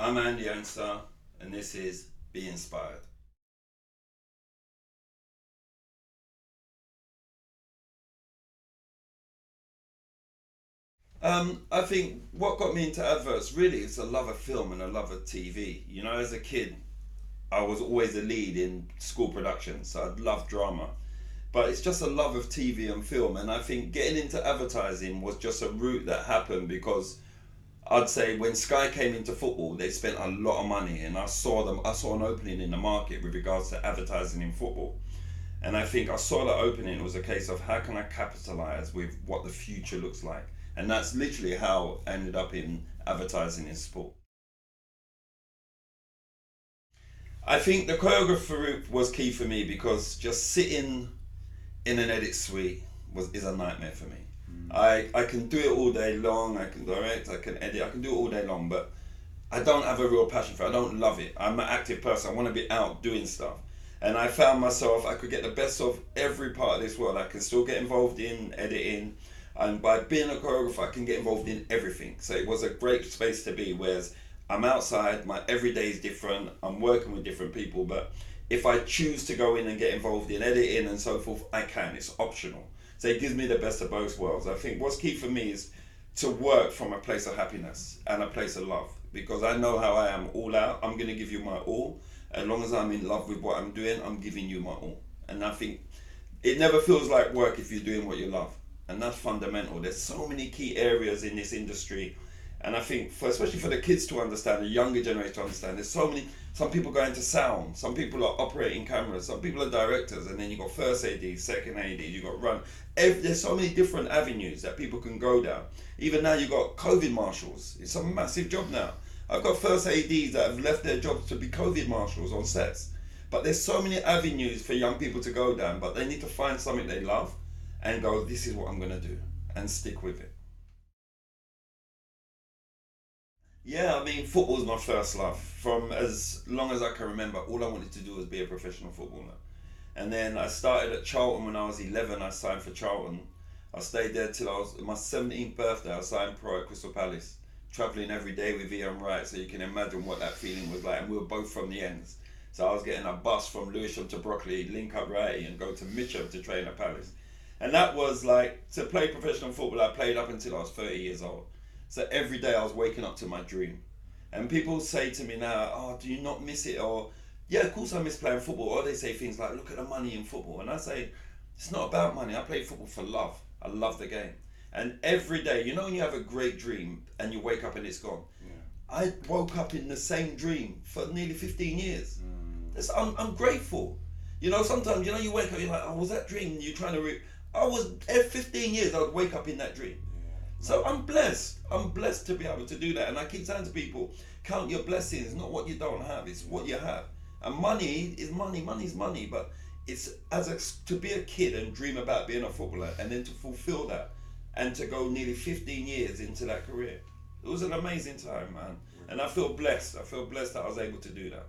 I'm Andy Ansah, and this is Be Inspired. I think what got me into adverts really is a love of film and a love of TV. You know, as a kid, I was always a lead in school productions, so I'd love drama. But it's just a love of TV and film, and I think getting into advertising was just a route that happened because I'd say when Sky came into football, they spent a lot of money, and I saw an opening in the market with regards to advertising in football. And I think I saw that opening. It was a case of how can I capitalize with what the future looks like, and that's literally how I ended up in advertising in sport. I think the choreographer route was key for me because just sitting in an edit suite is a nightmare for me. I can do it all day long. I can direct. I can edit. I can do it all day long, but I don't have a real passion for it. I don't love it. I'm an active person. I want to be out doing stuff. And I found myself, I could get the best of every part of this world. I can still get involved in editing. And by being a choreographer, I can get involved in everything. So it was a great space to be. Whereas I'm outside, my everyday is different. I'm working with different people. But if I choose to go in and get involved in editing and so forth, I can. It's optional. So it gives me the best of both worlds. I think what's key for me is to work from a place of happiness and a place of love, because I know how I am all out. I'm going to give you my all. As long as I'm in love with what I'm doing, I'm giving you my all. And I think it never feels like work if you're doing what you love. And that's fundamental. There's so many key areas in this industry. And I think, especially for the kids to understand, the younger generation to understand, there's so many. Some people go into sound, some people are operating cameras, some people are directors, and then you got first AD, second AD, you got run. There's so many different avenues that people can go down. Even now, you got COVID marshals. It's a massive job now. I've got first ADs that have left their jobs to be COVID marshals on sets. But there's so many avenues for young people to go down, but they need to find something they love and go, this is what I'm going to do, and stick with it. Yeah, I mean, football's my first love. From as long as I can remember, all I wanted to do was be a professional footballer. And then I started at Charlton when I was 11. I signed for Charlton. I stayed there till I was my 17th birthday. I signed pro at Crystal Palace, travelling every day with Ian Wright. So you can imagine what that feeling was like. And we were both from the ends. So I was getting a bus from Lewisham to Brockley, link up Righty, and go to Mitcham to train at Palace. And that was like, to play professional football, I played up until I was 30 years old. So every day I was waking up to my dream. And people say to me now, oh, do you not miss it? Or, yeah, of course I miss playing football. Or they say things like, look at the money in football. And I say, it's not about money. I play football for love. I love the game. And every day, you know when you have a great dream and you wake up and it's gone? Yeah. I woke up in the same dream for nearly 15 years. I'm grateful. You know, sometimes, you know, you wake up, you're like, oh, was that dream? You're trying to... I was, every 15 years, I would wake up in that dream. So I'm blessed. I'm blessed to be able to do that. And I keep saying to people, count your blessings, not what you don't have, it's what you have. And money is money, money's money, but it's to be a kid and dream about being a footballer and then to fulfill that and to go nearly 15 years into that career. It was an amazing time, man. And I feel blessed. I feel blessed that I was able to do that.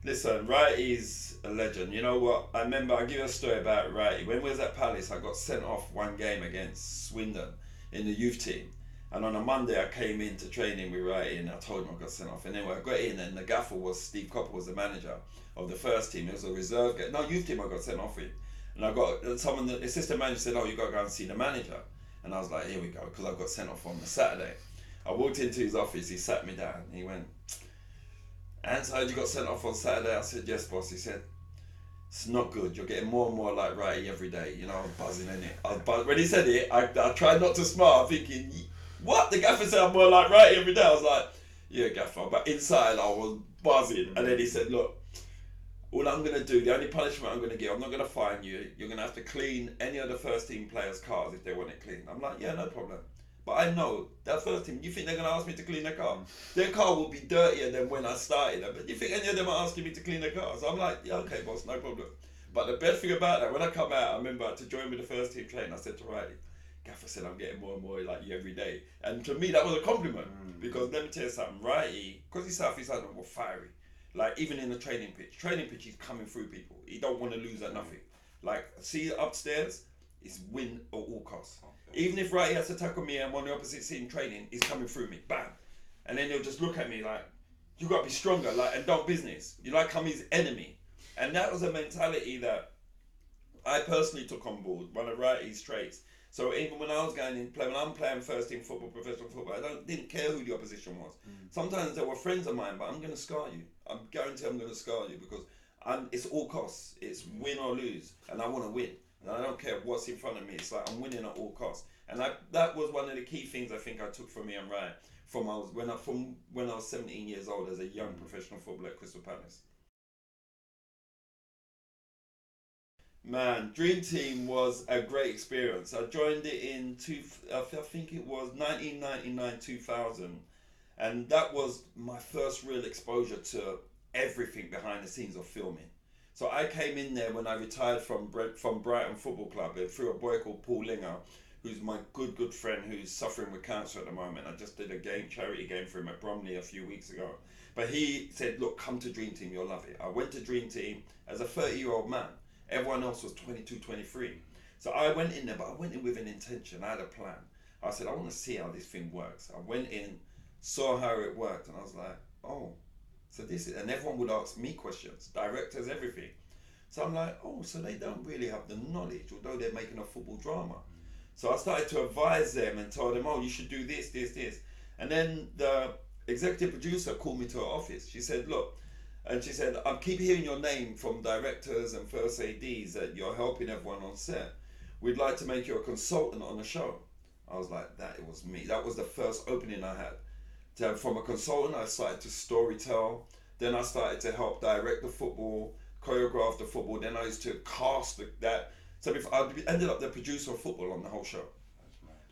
Listen, Wrighty's a legend. You know what? I remember, I'll give you a story about Wrighty. When we was at Palace, I got sent off one game against Swindon in the youth team. And on a Monday, I came into training with Wrighty and I told him I got sent off. And then when I got in, and the gaffer was, Steve Copper was the manager of the first team. It was a reserve game. No, youth team I got sent off with. And I got, someone, the assistant manager said, oh, you got to go and see the manager. And I was like, here we go, because I got sent off on the Saturday. I walked into his office, he sat me down, he went, and so you got sent off on Saturday? I said, yes, boss. He said, it's not good. You're getting more and more like Righty every day. You know, I'm buzzing in it. When he said it, I tried not to smile, thinking, what? The gaffer said I'm more like Righty every day. I was like, yeah, gaffer. But inside, I was buzzing. And then he said, look, all I'm going to do, the only punishment I'm going to give, I'm not going to fine you. You're going to have to clean any of the first team players' cars if they want it clean. I'm like, yeah, no problem. But I know that first team, you think they're going to ask me to clean their car? Their car will be dirtier than when I started. But you think any of them are asking me to clean their car? So I'm like, yeah, okay, boss, no problem. But the best thing about that, when I come out, I remember to join with the first team train, I said to Riley, Gaffer said I'm getting more and more like you every day. And to me, that was a compliment. Because let me tell you something, Riley, because he's South East London, more fiery. Like, even in the training pitch, he's coming through people. He don't want to lose at nothing. Like, see upstairs, It's win at all costs. Okay. Even if Wright has to tackle me and on the opposite team training, he's coming through me, bam, and then he'll just look at me like, "You got to be stronger, like, and don't business. You like I'm his enemy," and that was a mentality that I personally took on board. One of Wrighty's traits. So even when I was going in play, when I'm playing first team football, professional football, didn't care who the opposition was. Sometimes they were friends of mine, but I'm gonna scar you. I'm guaranteed I'm gonna scar you because it's all costs. It's win or lose, and I want to win. And I don't care what's in front of me. It's like I'm winning at all costs. And that was one of the key things I think I took from Ian Wright from when I was 17 years old as a young professional footballer at Crystal Palace. Man, Dream Team was a great experience. I joined it I think it was 1999 2000, and that was my first real exposure to everything behind the scenes of filming. So I came in there when I retired from Brighton Football Club through a boy called Paul Linger, who's my good friend who's suffering with cancer at the moment. I just did a charity game for him at Bromley a few weeks ago. But he said, "Look, come to Dream Team, you'll love it." I went to Dream Team as a 30-year-old man. Everyone else was 22, 23. So I went in there, but I went in with an intention. I had a plan. I said, I want to see how this thing works. I went in, saw how it worked, and I was like, oh, so this is, and everyone would ask me questions, directors, everything. So I'm like, oh, so they don't really have the knowledge, although they're making a football drama. So I started to advise them and told them, oh, you should do this, this, this. And then the executive producer called me to her office. She said, look, and she said, I keep hearing your name from directors and first ADs that you're helping everyone on set. We'd like to make you a consultant on the show. I was like, that it was me. That was the first opening I had. From a consultant, I started to storytell. Then I started to help direct the football, choreograph the football. Then I used to cast that. So I ended up the producer of football on the whole show.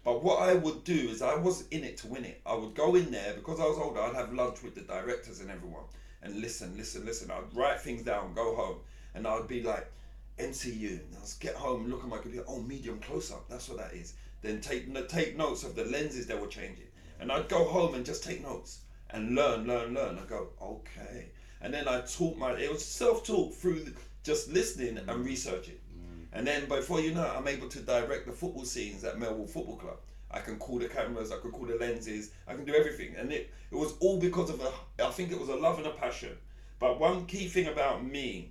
But what I would do is I was in it to win it. I would go in there, because I was older, I'd have lunch with the directors and everyone. And listen. I'd write things down, go home, and I would be like, MCU. And I'd get home, look at my computer, oh, medium close up, that's what that is. Then take notes of the lenses they were changing. And I'd go home and just take notes and learn. I go, okay. And then it was self-taught through just listening and researching. And then before you know it, I'm able to direct the football scenes at Melbourne Football Club. I can call the cameras, I can call the lenses, I can do everything. And it was all because of I think it was a love and a passion. But one key thing about me,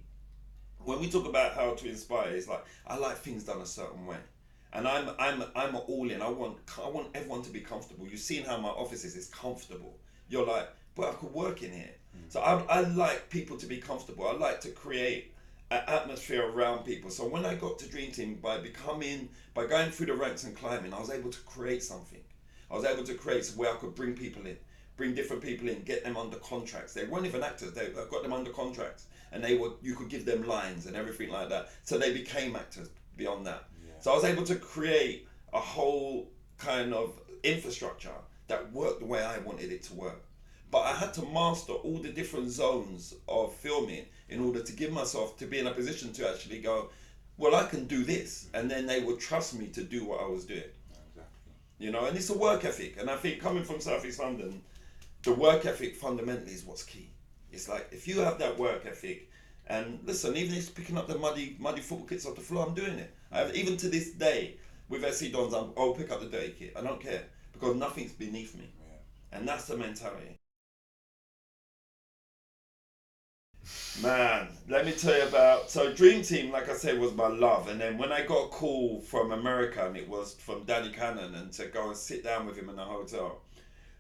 when we talk about how to inspire, is like, I like things done a certain way. And I'm all in. I want everyone to be comfortable. You've seen how my office is, it's comfortable. You're like, but I could work in here. So I like people to be comfortable. I like to create an atmosphere around people. So when I got to Dream Team, by going through the ranks and climbing, I was able to create something. I was able to create where I could bring different people in, get them under contracts. They weren't even actors. I got them under contracts, and you could give them lines and everything like that. So they became actors beyond that. Yeah. So I was able to create a whole kind of infrastructure that worked the way I wanted it to work. But I had to master all the different zones of filming in order to give myself to be in a position to actually go, well, I can do this. And then they would trust me to do what I was doing. Exactly. And it's a work ethic. And I think coming from South East London, the work ethic fundamentally is what's key. It's like, if you have that work ethic, and listen, even if it's picking up the muddy football kits off the floor, I'm doing it. Even to this day, with SC Dons, I'll pick up the dirty kit. I don't care, because nothing's beneath me. Yeah. And that's the mentality. Man, let me tell you so Dream Team, like I said, was my love. And then when I got a call from America, and it was from Danny Cannon, and to go and sit down with him in the hotel,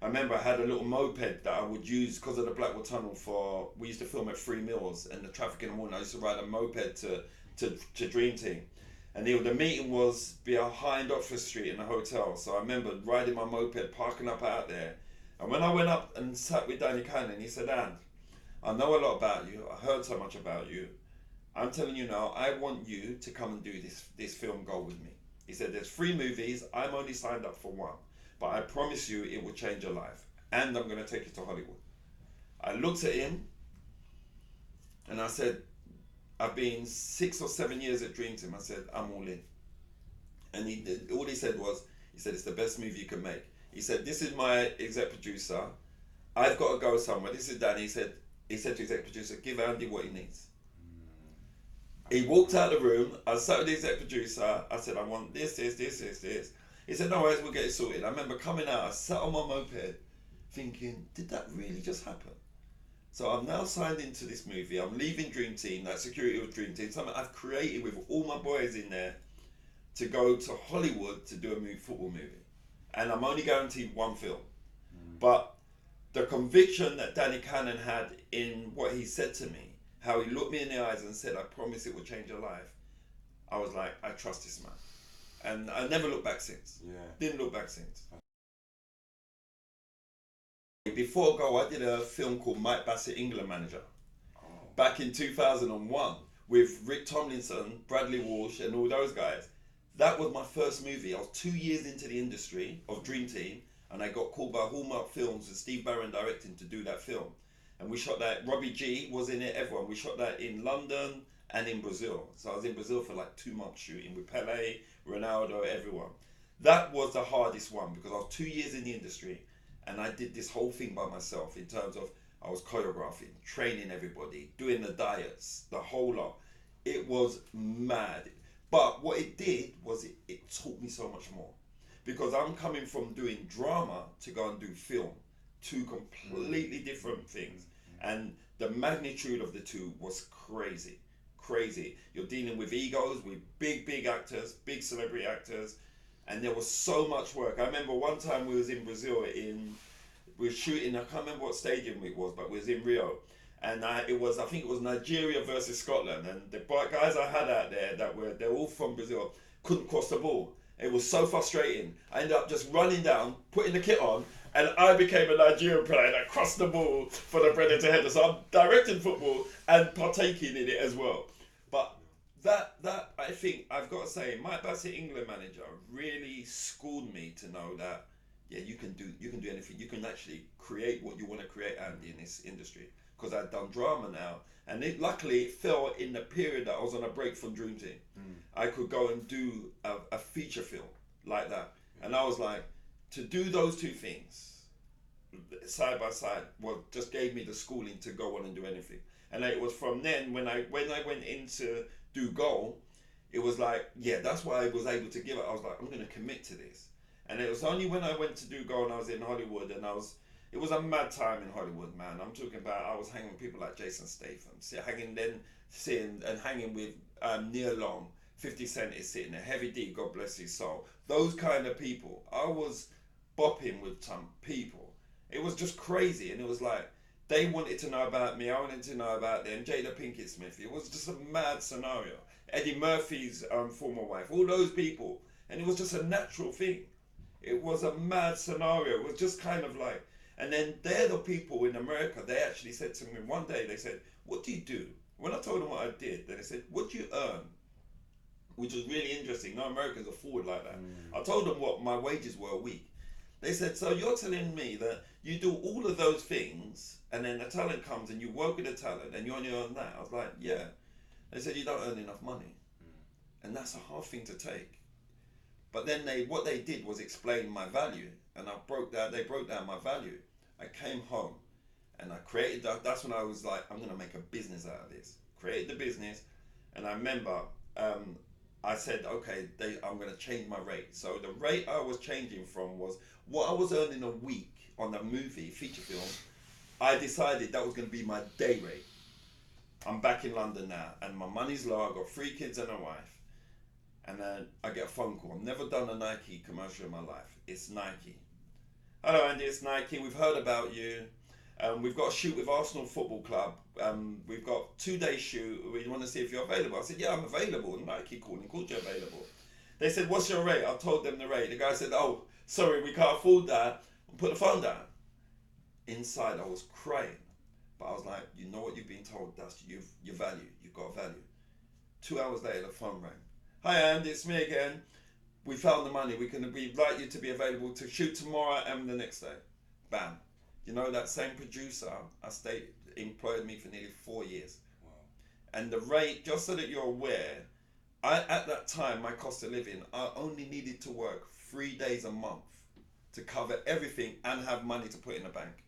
I remember I had a little moped that I would use because of the Blackwell Tunnel we used to film at 3 Mills and the traffic in the morning. I used to ride a moped to Dream Team. And the meeting was behind Oxford Street in the hotel. So I remember riding my moped, parking up out there. And when I went up and sat with Danny Cannon, he said, "And I know a lot about you. I heard so much about you. I'm telling you now, I want you to come and do this film goal with me." He said, "There's 3 movies. I'm only signed up for 1. But I promise you it will change your life. And I'm going to take you to Hollywood." I looked at him and I said, I've been 6 or 7 years at Dream Team. I said, I'm all in. And all he said, it's the best movie you can make. He said, this is my exec producer. I've got to go somewhere. This is Danny. He said to exec producer, give Andy what he needs. He walked out of the room. I sat with the exec producer. I said, I want this, this, this, this, this. He said, no worries, we'll get it sorted. I remember coming out, I sat on my moped thinking, did that really just happen? So I'm now signed into this movie. I'm leaving Dream Team, that security with Dream Team, something I've created with all my boys in there to go to Hollywood to do a football movie. And I'm only guaranteed one film. But the conviction that Danny Cannon had in what he said to me, how he looked me in the eyes and said, I promise it will change your life. I was like, I trust this man. And I never looked back since. Yeah. Didn't look back since. Before Go, I did a film called Mike Bassett, England Manager. Back in 2001 with Rick Tomlinson, Bradley Walsh and all those guys. That was my first movie. I was 2 years into the industry of Dream Team and I got called by Hallmark Films and Steve Barron directing to do that film. And we shot that, Robbie G was in it, everyone. We shot that in London and in Brazil. So I was in Brazil for like 2 months shooting with Pele, Ronaldo, everyone. That was the hardest one because I was 2 years in the industry and I did this whole thing by myself in terms of I was choreographing, training everybody, doing the diets, the whole lot. It was mad. But what it did was it taught me so much more. Because I'm coming from doing drama to go and do film. 2 completely different things. And the magnitude of the 2 was crazy. Crazy. You're dealing with egos, with big actors, big celebrity actors. And there was so much work. I remember one time we was in Brazil we were shooting, I can't remember what stadium it was, but we was in Rio. And I think it was Nigeria versus Scotland. And the guys I had out there they're all from Brazil, couldn't cross the ball. It was so frustrating. I ended up just running down, putting the kit on, and I became a Nigerian player that crossed the ball for the Predator header. So I'm directing football and partaking in it as well. But that I think I've got to say, Mike Bassett, England manager, really schooled me to know that you can do anything. You can actually create what you want to create, Andy, in this industry. Because I'd done drama now, and luckily it fell in the period that I was on a break from Dream Team. I could go and do a feature film like that, and I was like, to do those 2 things side by side, just gave me the schooling to go on and do anything. And it was from then when I went into do Goal, it was like, that's why I was able to give it. I was like, I'm going to commit to this. And it was only when I went to do Goal and I was in Hollywood and it was a mad time in Hollywood, man. I'm talking about I was hanging with people like Jason Statham, hanging with Neil Long, 50 Cent is sitting there, Heavy D, God bless his soul. Those kind of people. I was bopping with some people. It was just crazy, and it was like they wanted to know about me, I wanted to know about them. Jada Pinkett Smith. It was just a mad scenario. Eddie Murphy's former wife, all those people, and it was just a natural thing. It was a mad scenario. It was just kind of like. And then they're the people in America, they actually said to me one day, they said, what do you do? When I told them what I did, then they said, what do you earn? Which was really interesting. No Americans are forward like that. I told them what my wages were a week. They said, so you're telling me that you do all of those things and then the talent comes and you work with the talent and you only earn that? I was like, yeah. They said, you don't earn enough money. And that's a hard thing to take. But then what they did was explain my value, and they broke down my value. I came home and I created that. That's when I was like, I'm gonna make a business out of this. Created the business, and I remember I said, okay, I'm gonna change my rate. So the rate I was changing from was what I was earning a week on the movie feature film. I decided that was gonna be my day rate. I'm back in London now, and my money's low. I've got 3 kids and a wife. And then I get a phone call. I've never done a Nike commercial in my life. It's Nike. Hello Andy, it's Nike. We've heard about you. We've got a shoot with Arsenal Football Club. We've got 2-day shoot. We want to see if you're available. I said, yeah, I'm available. And Nike called you available. They said, what's your rate? I told them the rate. The guy said, oh, sorry, we can't afford that. And put the phone down. Inside, I was crying. But I was like, you know what you've been told? That's your value. You've got a value. 2 hours later, the phone rang. Hi Andy, it's me again. We found the money. We'd like you to be available to shoot tomorrow and the next day. Bam. You know, that same producer, employed me for nearly 4 years. Wow. And the rate, just so that you're aware, at that time, my cost of living, I only needed to work 3 days a month to cover everything and have money to put in the bank.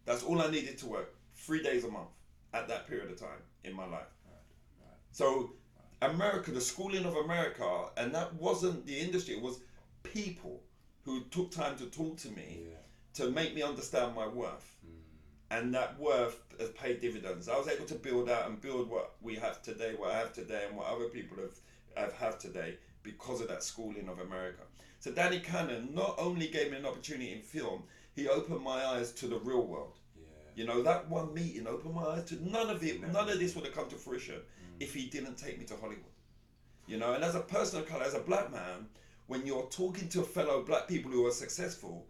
That's all I needed to work, 3 days a month at that period of time in my life. Right. So America, the schooling of America, and that wasn't the industry, it was people who took time to talk to me to make me understand my worth. And that worth has paid dividends. I was able to build out and build what we have today, what I have today, and what other people have today because of that schooling of America. So Danny Cannon not only gave me an opportunity in film, he opened my eyes to the real world. You know, that one meeting opened my eyes to none of this would have come to fruition if he didn't take me to Hollywood. You know, and as a person of color, as a black man, when you're talking to fellow black people who are successful,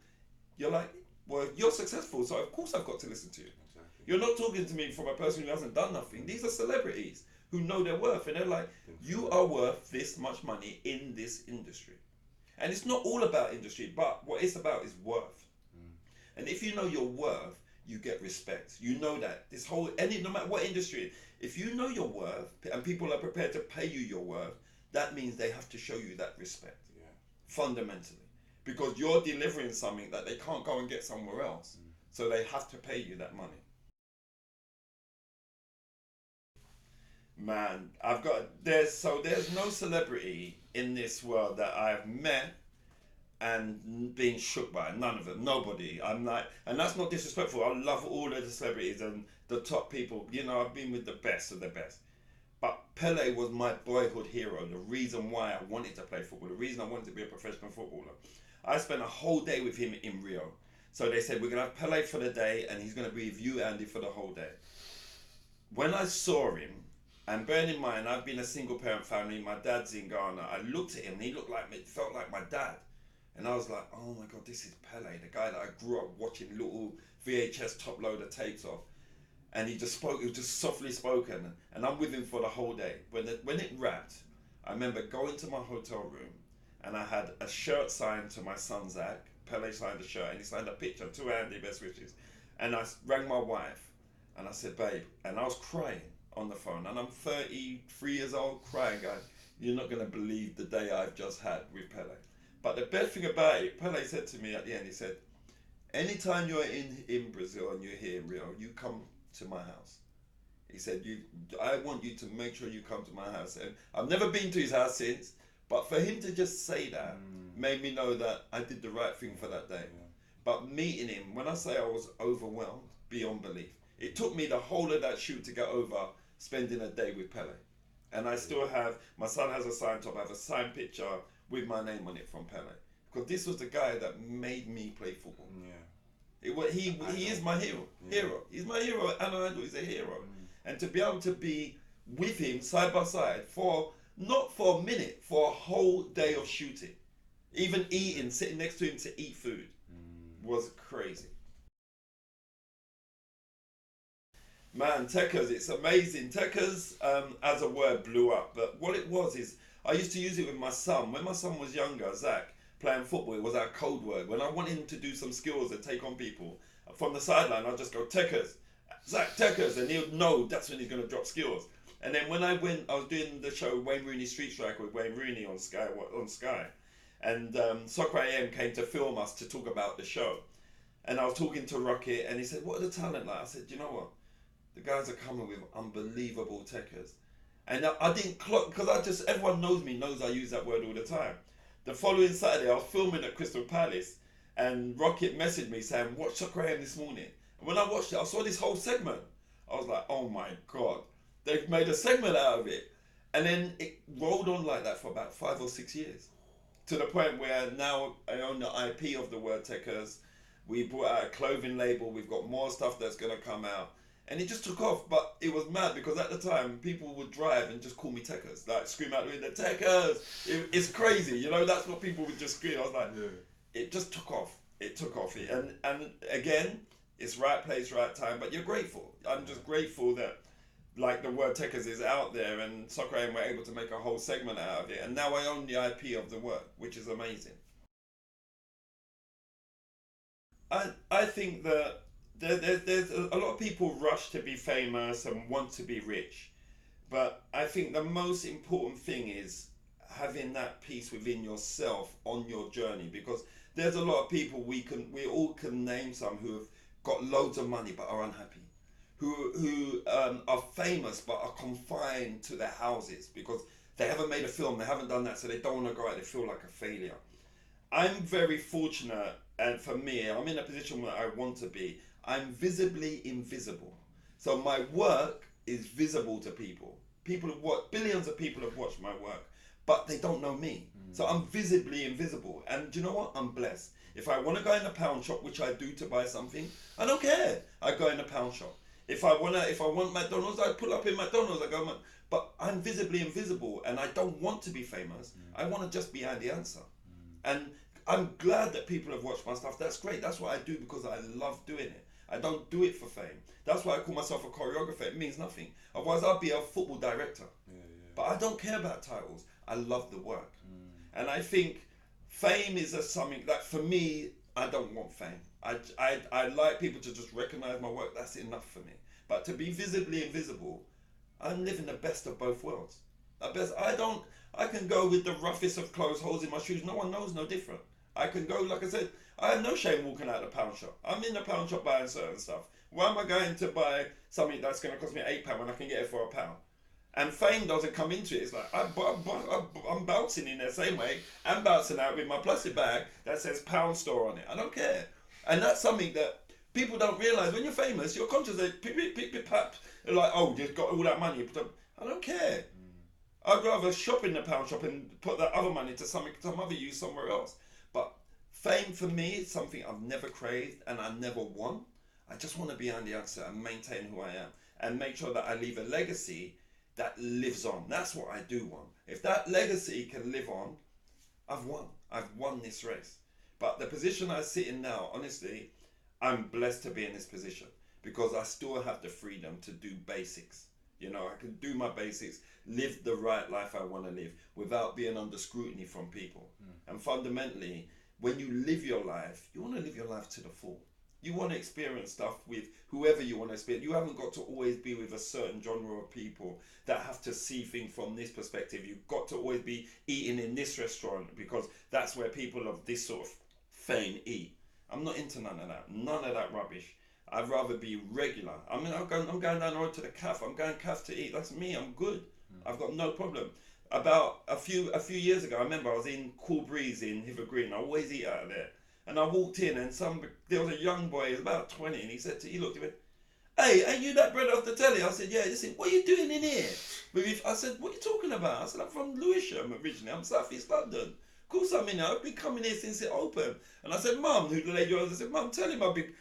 you're like, well, you're successful, so of course I've got to listen to you. Exactly. You're not talking to me from a person who hasn't done nothing. These are celebrities who know their worth, and they're like, you are worth this much money in this industry. And it's not all about industry, but what it's about is worth. And if you know your worth, you get respect. You know that this whole no matter what industry, if you know your worth and people are prepared to pay you your worth, that means they have to show you that respect. Fundamentally, because you're delivering something that they can't go and get somewhere else, so they have to pay you that money. Man, there's no celebrity in this world that I've met and being shook by. None of them, nobody. I'm like, and that's not disrespectful. I love all of the celebrities and the top people. You know, I've been with the best of the best. But Pele was my boyhood hero. The reason why I wanted to play football, the reason I wanted to be a professional footballer. I spent a whole day with him in Rio. So they said, we're gonna have Pele for the day, and he's gonna be with you, Andy, for the whole day. When I saw him, and bearing in mind, I've been a single parent family. My dad's in Ghana. I looked at him, and he felt like my dad. And I was like, oh my God, this is Pele, the guy that I grew up watching little VHS top loader tapes of. And he just spoke, it was just softly spoken. And I'm with him for the whole day. When it wrapped, I remember going to my hotel room and I had a shirt signed to my son, Zach. Pele signed a shirt and he signed a picture, to Andy, best wishes. And I rang my wife and I said, babe, and I was crying on the phone. And I'm 33 years old, crying, going, you're not going to believe the day I've just had with Pele. But the best thing about it, Pele said to me at the end, he said, anytime you're in Brazil and you're here in Rio, you come to my house. He said, I want you to make sure you come to my house. And I've never been to his house since, but for him to just say that made me know that I did the right thing for that day. But meeting him, when I say I was overwhelmed beyond belief, it took me the whole of that shoot to get over spending a day with Pele. And I still have, my son has a signed top, I have a signed picture with my name on it from Pele. Because this was the guy that made me play football. He is my hero. He's my hero. Anna He's a hero. And to be able to be with him side by side for not for a minute, for a whole day of shooting, even eating, sitting next to him to eat food, was crazy. Man, Tekkers, it's amazing. Tekkers, as a word, blew up. But what it was is, I used to use it with my son. When my son was younger, Zach, playing football, it was our code word. When I wanted him to do some skills and take on people, from the sideline, I'd just go, Tekkers, Zach, Tekkers, and he'll know that's when he's going to drop skills. And then when I was doing the show Wayne Rooney Street Striker with Wayne Rooney on Sky, and Soccer AM came to film us to talk about the show. And I was talking to Rocket, and he said, what are the talent like? I said, you know what? The guys are coming with unbelievable Tekkers. And I didn't clock, because everyone knows me, knows I use that word all the time. The following Saturday, I was filming at Crystal Palace, and Rocket messaged me saying, watch Soccer AM this morning. And when I watched it, I saw this whole segment. I was like, oh my God, they've made a segment out of it. And then it rolled on like that for about 5 or 6 years. To the point where now I own the IP of the word Tekkers. We brought out a clothing label, we've got more stuff that's going to come out. And it just took off, but it was mad because at the time people would drive and just call me Tekkers, like scream out the window, Tekkers. It's crazy, you know. That's what people would just scream. I was like, It just took off. It took off, and again, it's right place, right time. But you're grateful. I'm just grateful that like the word Tekkers is out there, and Soccer AM were able to make a whole segment out of it, and now I own the IP of the word, which is amazing. I think that there's a lot of people rush to be famous and want to be rich, but I think the most important thing is having that peace within yourself on your journey, because there's a lot of people we all can name some who have got loads of money but are unhappy, who are famous but are confined to their houses because haven't made a film, they haven't done that, so they don't want to go out, they feel like a failure. I'm very fortunate, and for me, I'm in a position where I want to be. I'm visibly invisible. So my work is visible to people. Billions of people have watched my work, but they don't know me. So I'm visibly invisible. And do you know what? I'm blessed. If I want to go in a pound shop, which I do to buy something, I don't care. I go in a pound shop. If I want McDonald's, I pull up in McDonald's. But I'm visibly invisible, and I don't want to be famous. I want to just be Andy Ansah. And I'm glad that people have watched my stuff. That's great. That's what I do because I love doing it. I don't do it for fame. That's why I call myself a choreographer. It means nothing. Otherwise, I'd be a football director. But I don't care about titles. I love the work. And I think fame is something that, for me, I don't want fame. I like people to just recognize my work. That's enough for me. But to be visibly invisible, I'm living the best of both worlds. I can go with the roughest of clothes, holes in my shoes. No one knows no different. I can go, like I said, I have no shame walking out of the pound shop. I'm in the pound shop buying certain stuff. Why am I going to buy something that's going to cost me £8 when I can get it for £1? And fame doesn't come into it. It's like, I'm bouncing in the same way. I'm bouncing out with my plastic bag that says pound store on it. I don't care. And that's something that people don't realise. When you're famous, you're conscious that they're like, oh, you've got all that money. I don't care. I'd rather shop in the pound shop and put that other money to some other use somewhere else. But fame for me is something I've never craved and I never want. I just want to be Andy Ansah and maintain who I am and make sure that I leave a legacy that lives on. That's what I do want. If that legacy can live on, I've won. I've won this race. But the position I sit in now, honestly, I'm blessed to be in this position because I still have the freedom to do basics. You know, I can do my basics, live the right life I want to live without being under scrutiny from people. And fundamentally, when you live your life, you want to live your life to the full. You want to experience stuff with whoever you want to experience. You haven't got to always be with a certain genre of people that have to see things from this perspective. You've got to always be eating in this restaurant because that's where people of this sort of fame eat. I'm not into none of that. None of that rubbish. I'd rather be regular. I mean, I'm going down the road to the cafe. I'm going cafe to eat. That's me. I'm good. I've got no problem. About a few years ago, I remember I was in Cool Breeze in Hither Green. I always eat out of there. And I walked in and there was a young boy, he was about 20, and he looked at me, hey, ain't you that brother off the telly? I said, yeah. He said, what are you doing in here? I said, what are you talking about? I said, I'm from Lewisham originally. I'm South East London. Of course I'm in here. I've been coming here since it opened. And I said, Mum, who the lady was, I said, Mum, tell him I've been...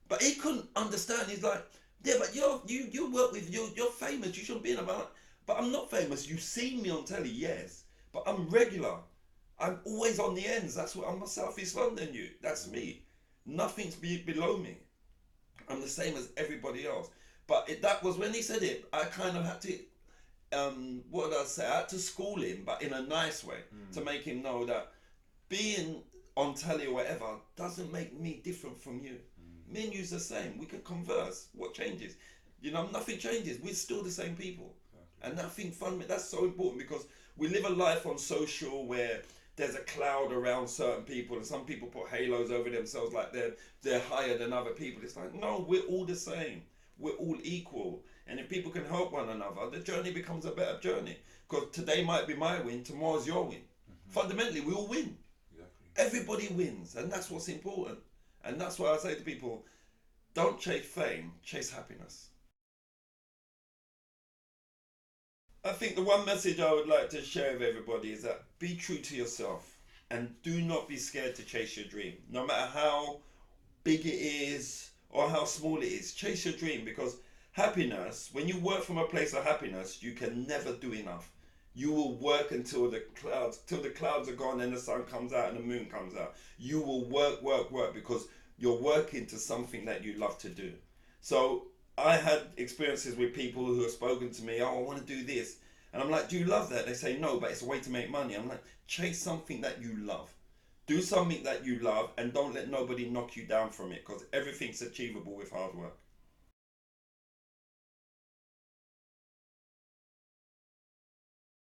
But he couldn't understand. He's like, yeah, but you work with, you're famous. You shouldn't be in about. But I'm not famous. You've seen me on telly, yes. But I'm regular. I'm always on the ends. That's what I'm a South East London That's me. Nothing's below me. I'm the same as everybody else. But that was when he said it, I kind of had to, what did I say? I had to school him, but in a nice way, to make him know that being on telly or whatever doesn't make me different from you. Me and you's the same. We can converse. What changes? You know, nothing changes. We're still the same people. Exactly. And I think that's so important because we live a life on social where there's a cloud around certain people and some people put halos over themselves like they're higher than other people. It's like, no, we're all the same. We're all equal. And if people can help one another, the journey becomes a better journey. Because today might be my win, tomorrow's your win. Fundamentally, we all win. Exactly. Everybody wins. And that's what's important. And that's why I say to people, don't chase fame, chase happiness. I think the one message I would like to share with everybody is that be true to yourself and do not be scared to chase your dream. No matter how big it is or how small it is, chase your dream because happiness, when you work from a place of happiness, you can never do enough. You will work until the clouds are gone and the sun comes out and the moon comes out. You will work because you're working to something that you love to do. So I had experiences with people who have spoken to me, oh, I want to do this. And I'm like, do you love that? They say, no, but it's a way to make money. I'm like, chase something that you love. Do something that you love and don't let nobody knock you down from it because everything's achievable with hard work.